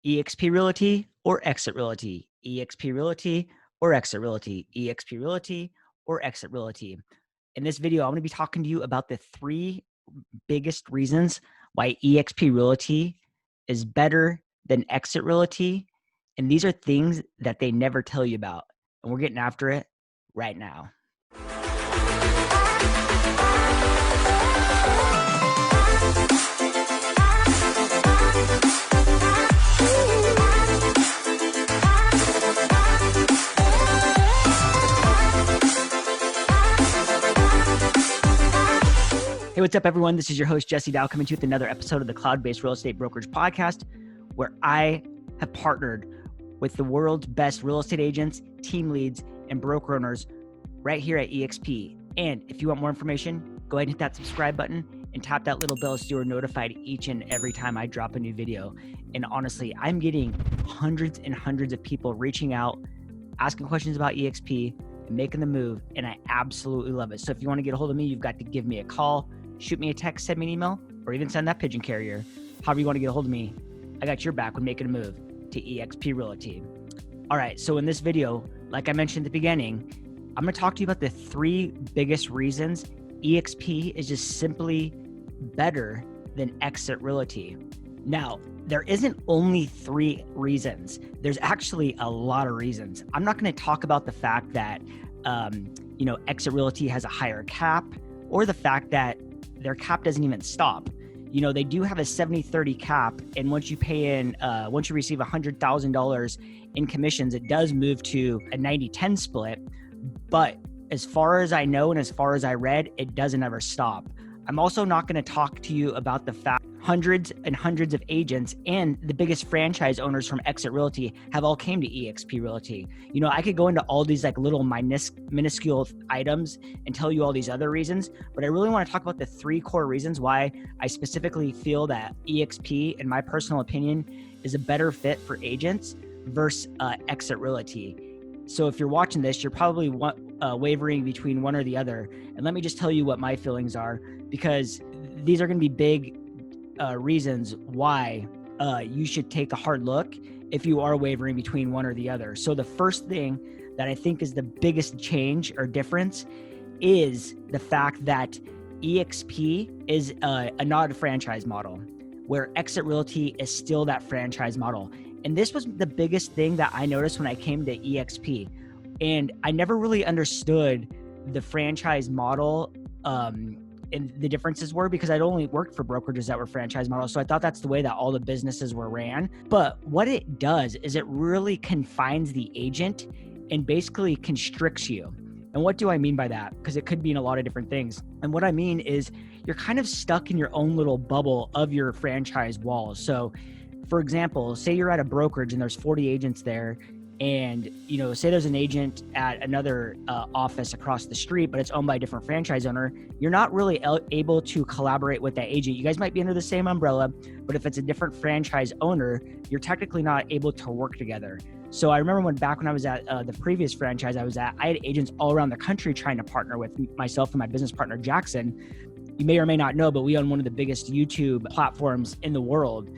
eXp Realty or Exit Realty, eXp Realty or Exit Realty, eXp Realty or Exit Realty. In this video, I'm going to be talking to you about the three biggest reasons why eXp Realty is better than Exit Realty. And these are things that they never tell you about. And we're getting after it right now. Hey, what's up, everyone? This is your host, Jesse Dow, coming to you with another episode of the Cloud-Based Real Estate Brokerage Podcast, where I have partnered with the world's best real estate agents, team leads, and broker owners right here at eXp. And if you want more information, go ahead and hit that subscribe button and tap that little bell so you're notified each and every time I drop a new video. And honestly, I'm getting hundreds and hundreds of people reaching out, asking questions about eXp, and making the move, and I absolutely love it. So if you want to get a hold of me, you've got to give me a call, shoot me a text, send me an email, or even send that pigeon carrier. However you want to get a hold of me, I got your back when making a move to eXp Realty. All right, so in this video, like I mentioned at the beginning, I'm going to talk to you about the three biggest reasons eXp is just simply better than Exit Realty. Now, there isn't only three reasons. There's actually a lot of reasons. I'm not going to talk about the fact that, Exit Realty has a higher cap, or the fact that their cap doesn't even stop. They do have a 70-30 cap, and once you receive $100,000 in commissions, it does move to a 90-10 split. But as far as I know, and as far as I read, it doesn't ever stop. I'm also not going to talk to you about the fact hundreds and hundreds of agents and the biggest franchise owners from Exit Realty have all came to eXp Realty. I could go into all these little minuscule items and tell you all these other reasons, but I really want to talk about the three core reasons why I specifically feel that eXp, in my personal opinion, is a better fit for agents versus Exit Realty. So if you're watching this, you're probably wavering between one or the other. And let me just tell you what my feelings are, because these are going to be big reasons why you should take a hard look if you are wavering between one or the other. So the first thing that I think is the biggest change or difference is the fact that eXp is not a franchise model, where Exit Realty is still that franchise model. And this was the biggest thing that I noticed when I came to eXp. And I never really understood the franchise model and the differences were, because I'd only worked for brokerages that were franchise models. So I thought that's the way that all the businesses were ran. But what it does is it really confines the agent and basically constricts you. And what do I mean by that? Because it could mean a lot of different things. And what I mean is you're kind of stuck in your own little bubble of your franchise walls. So for example, say you're at a brokerage and there's 40 agents there, and say there's an agent at another office across the street, but it's owned by a different franchise owner. You're not really able to collaborate with that agent. You guys might be under the same umbrella, but if it's a different franchise owner, you're technically not able to work together. So I remember back when I was at the previous franchise I was at, I had agents all around the country trying to partner with myself and my business partner, Jackson. You may or may not know, but we own one of the biggest YouTube platforms in the world.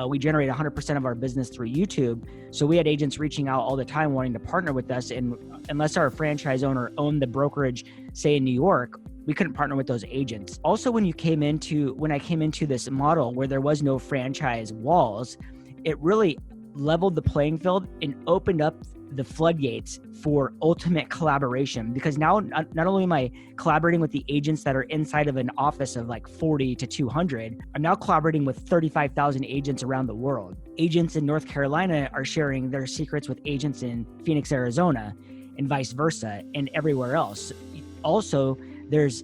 We generate 100% of our business through YouTube. So we had agents reaching out all the time wanting to partner with us. And unless our franchise owner owned the brokerage, say in New York, we couldn't partner with those agents. Also, when I came into this model where there was no franchise walls, it really leveled the playing field and opened up the floodgates for ultimate collaboration, because now not only am I collaborating with the agents that are inside of an office of 40 to 200, I'm now collaborating with 35,000 agents around the world. Agents in North Carolina are sharing their secrets with agents in Phoenix, Arizona, and vice versa, and everywhere else. Also, there's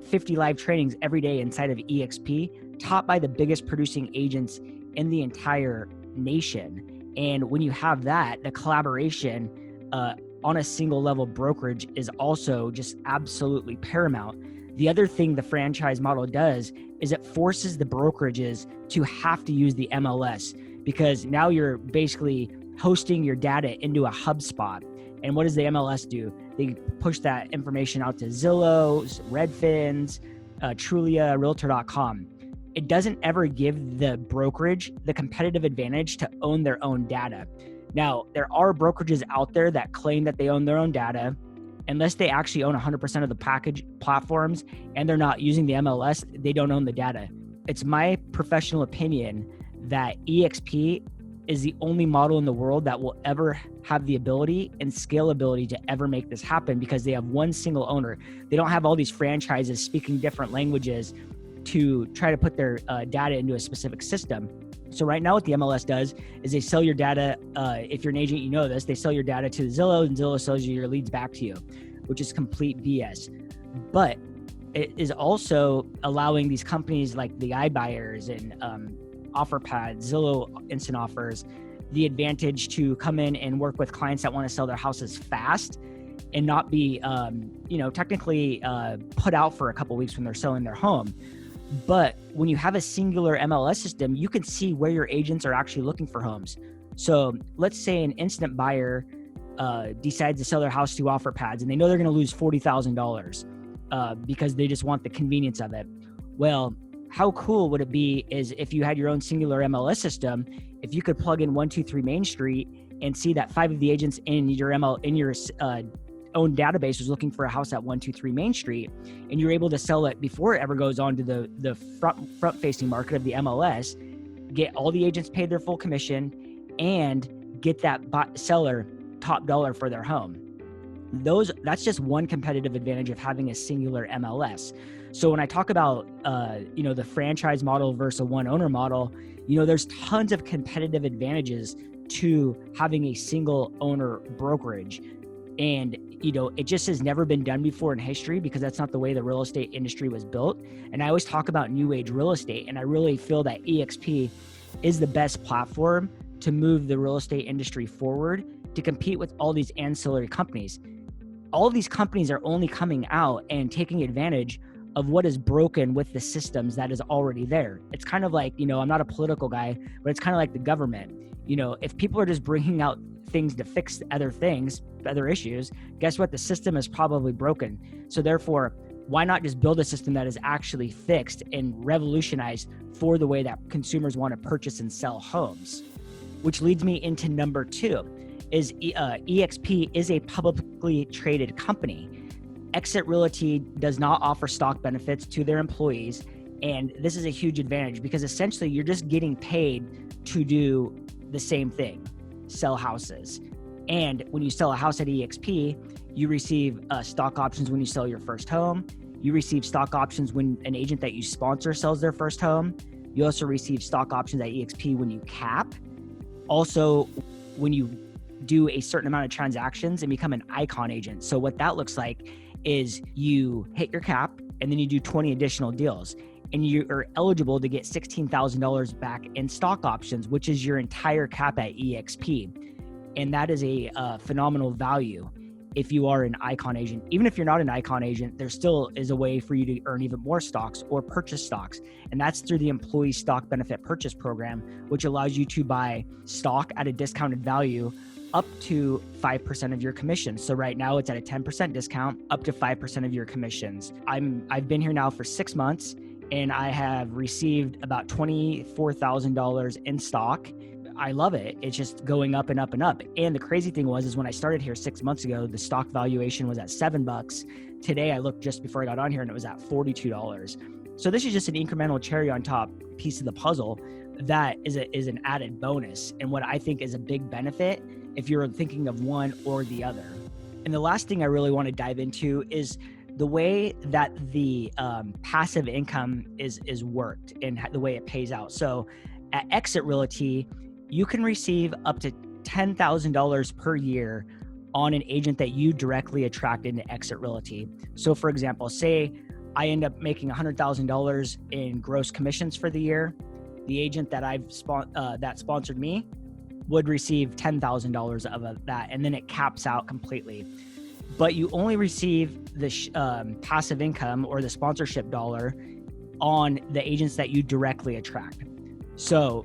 50 live trainings every day inside of eXp, taught by the biggest producing agents in the entire nation. And when you have that, the collaboration on a single level brokerage is also just absolutely paramount. The other thing the franchise model does is it forces the brokerages to have to use the MLS, because now you're basically hosting your data into a HubSpot. And what does the MLS do? They push that information out to Zillow, Redfins, Trulia, Realtor.com. it doesn't ever give the brokerage the competitive advantage to own their own data. Now, there are brokerages out there that claim that they own their own data. Unless they actually own 100% of the package platforms and they're not using the MLS, they don't own the data. It's my professional opinion that eXp is the only model in the world that will ever have the ability and scalability to ever make this happen, because they have one single owner. They don't have all these franchises speaking different languages to try to put their data into a specific system. So right now what the MLS does is they sell your data. If you're an agent, you know this, they sell your data to Zillow, and Zillow sells you your leads back to you, which is complete BS. But it is also allowing these companies like the iBuyers and OfferPad, Zillow Instant Offers, the advantage to come in and work with clients that want to sell their houses fast and not be, technically put out for a couple of weeks when they're selling their home. But when you have a singular MLS system, you can see where your agents are actually looking for homes. So let's say an instant buyer decides to sell their house to OfferPads, and they know they're going to lose $40,000 because they just want the convenience of it. Well, how cool would it be is if you had your own singular MLS system, if you could plug in 123 Main Street and see that 5 of the agents in your own database was looking for a house at 123 Main Street, and you're able to sell it before it ever goes on to the front facing market of the MLS, get all the agents paid their full commission, and get that seller top dollar for their home. That's just one competitive advantage of having a singular MLS. So when I talk about the franchise model versus a one owner model, there's tons of competitive advantages to having a single owner brokerage. And, it just has never been done before in history, because that's not the way the real estate industry was built. And I always talk about new age real estate, and I really feel that eXp is the best platform to move the real estate industry forward, to compete with all these ancillary companies. All of these companies are only coming out and taking advantage of what is broken with the systems that is already there. It's kind of like, I'm not a political guy, but it's kind of like the government. If people are just bringing out things to fix other issues, guess what? The system is probably broken. So therefore, why not just build a system that is actually fixed and revolutionized for the way that consumers want to purchase and sell homes? Which leads me into number 2, is eXp is a publicly traded company. Exit Realty does not offer stock benefits to their employees. And this is a huge advantage, because essentially you're just getting paid to do the same thing, sell houses. And when you sell a house at eXp, you receive stock options when you sell your first home. You receive stock options when an agent that you sponsor sells their first home. You also receive stock options at eXp when you cap. Also, when you do a certain amount of transactions and become an icon agent. So what that looks like is you hit your cap and then you do 20 additional deals, and you are eligible to get $16,000 back in stock options, which is your entire cap at eXp. And that is a phenomenal value if you are an icon agent. Even if you're not an icon agent, there still is a way for you to earn even more stocks or purchase stocks. And that's through the employee stock benefit purchase program, which allows you to buy stock at a discounted value up to 5% of your commissions. So right now it's at a 10% discount, up to 5% of your commissions. I've been here now for 6 months, and I have received about $24,000 in stock. I love it. It's just going up and up and up. And the crazy thing is when I started here 6 months ago, the stock valuation was at $7. Today I looked just before I got on here and it was at $42. So this is just an incremental cherry on top piece of the puzzle that is an added bonus, and what I think is a big benefit if you're thinking of one or the other. And the last thing I really want to dive into is the way that the passive income is worked and the way it pays out. So at Exit Realty, you can receive up to $10,000 per year on an agent that you directly attract into Exit Realty. So for example, say I end up making $100,000 in gross commissions for the year. The agent that that sponsored me would receive $10,000 of that, and then it caps out completely. But you only receive the passive income or the sponsorship dollar on the agents that you directly attract. So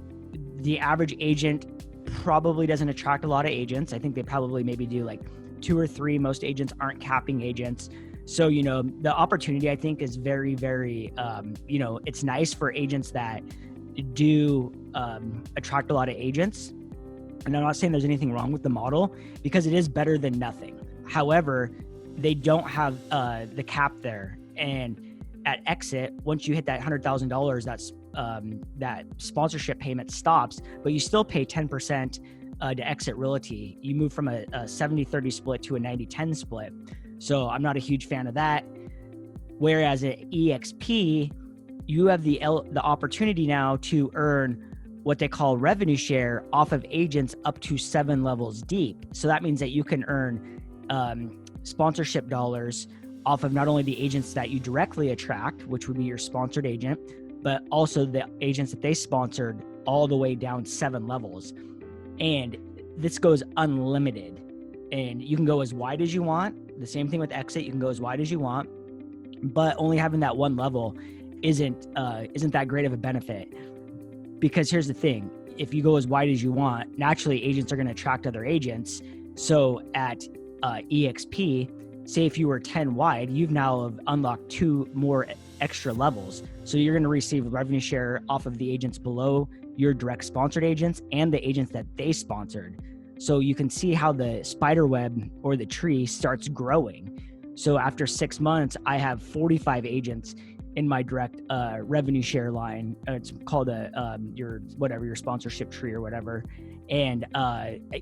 the average agent probably doesn't attract a lot of agents. I think they probably maybe do like 2 or 3. Most agents aren't capping agents. So, the opportunity, I think, is very, very, it's nice for agents that do attract a lot of agents. And I'm not saying there's anything wrong with the model, because it is better than nothing. However, they don't have the cap there. And at Exit, once you hit that $100,000, that sponsorship payment stops, but you still pay 10% to Exit Realty. You move from a 70-30 split to a 90-10 split. So I'm not a huge fan of that. Whereas at eXp, you have the opportunity now to earn what they call revenue share off of agents up to 7 levels deep. So that means that you can earn sponsorship dollars off of not only the agents that you directly attract, which would be your sponsored agent, but also the agents that they sponsored all the way down 7 levels. And this goes unlimited. And you can go as wide as you want. The same thing with Exit, you can go as wide as you want, but only having that one level isn't that great of a benefit. Because here's the thing, if you go as wide as you want, naturally agents are going to attract other agents. So at eXp, say if you were 10 wide, you've now unlocked 2 more extra levels. So you're going to receive revenue share off of the agents below your direct sponsored agents and the agents that they sponsored. So you can see how the spider web or the tree starts growing. So after 6 months, I have 45 agents in my direct revenue share line. It's called your sponsorship tree or whatever. And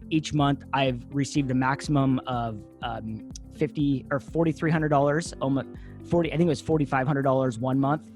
each month I've received a maximum of $50 or $4,300, almost 40. I think it was $4,500 one month.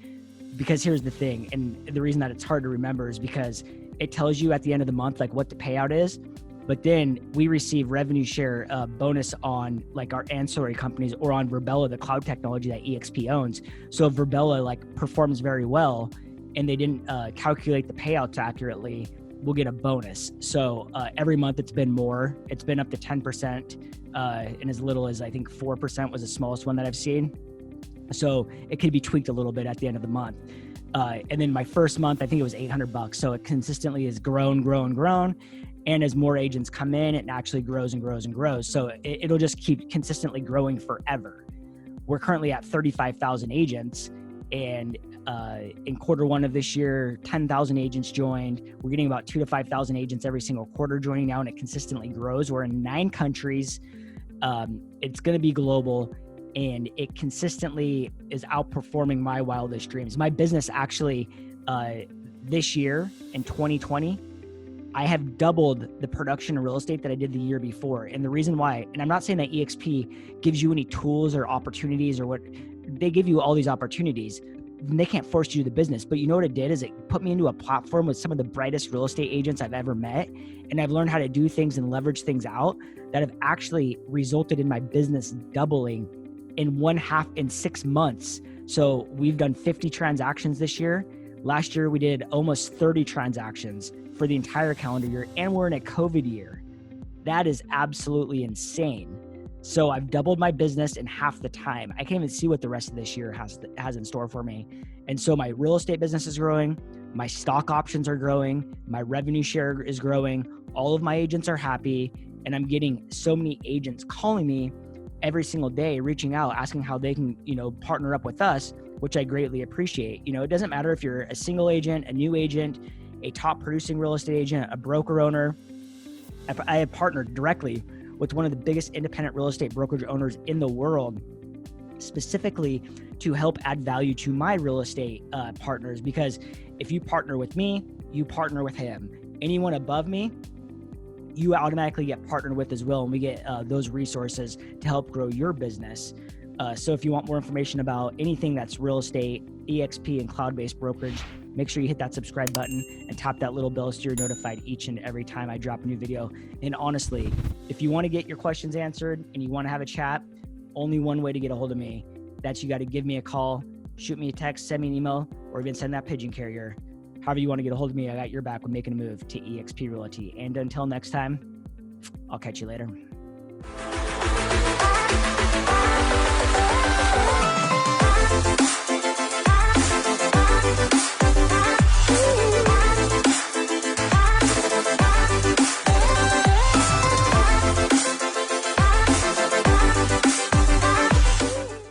Because here's the thing, and the reason that it's hard to remember is because it tells you at the end of the month like what the payout is. But then we receive revenue share bonus on like our ancillary companies or on Virbela, the cloud technology that eXp owns. So if Virbela like performs very well and they didn't calculate the payouts accurately, we'll get a bonus. So every month it's been more. It's been up to 10% and as little as I think 4% was the smallest one that I've seen. So it could be tweaked a little bit at the end of the month. And then my first month, I think it was $800. So it consistently has grown. And as more agents come in, it actually grows and grows and grows. So it'll just keep consistently growing forever. We're currently at 35,000 agents. And in Q1 of this year, 10,000 agents joined. We're getting about 2,000 to 5,000 agents every single quarter joining now, and it consistently grows. We're in 9 countries. It's going to be global. And it consistently is outperforming my wildest dreams. My business actually, this year in 2020, I have doubled the production of real estate that I did the year before. And the reason why, and I'm not saying that eXp gives you any tools or opportunities or what, they give you all these opportunities. They can't force you to the business, but you know what it did is it put me into a platform with some of the brightest real estate agents I've ever met. And I've learned how to do things and leverage things out that have actually resulted in my business doubling in 6 months. So we've done 50 transactions this year. Last year, we did almost 30 transactions for the entire calendar year, and we're in a COVID year. That is absolutely insane. So I've doubled my business in half the time. I can't even see what the rest of this year has in store for me. And so my real estate business is growing. My stock options are growing. My revenue share is growing. All of my agents are happy. And I'm getting so many agents calling me every single day, reaching out, asking how they can, partner up with us, which I greatly appreciate. It doesn't matter if you're a single agent, a new agent, a top producing real estate agent, a broker owner. I have partnered directly with one of the biggest independent real estate brokerage owners in the world, specifically to help add value to my real estate partners. Because if you partner with me, you partner with him. Anyone above me, you automatically get partnered with as well. And we get those resources to help grow your business. So if you want more information about anything that's real estate, eXp, and cloud-based brokerage, make sure you hit that subscribe button and tap that little bell so you're notified each and every time I drop a new video. And honestly, if you want to get your questions answered and you want to have a chat, only one way to get a hold of me. That's you got to give me a call, shoot me a text, send me an email, or even send that pigeon carrier. However you want to get a hold of me, I got your back when making a move to eXp Realty. And until next time, I'll catch you later.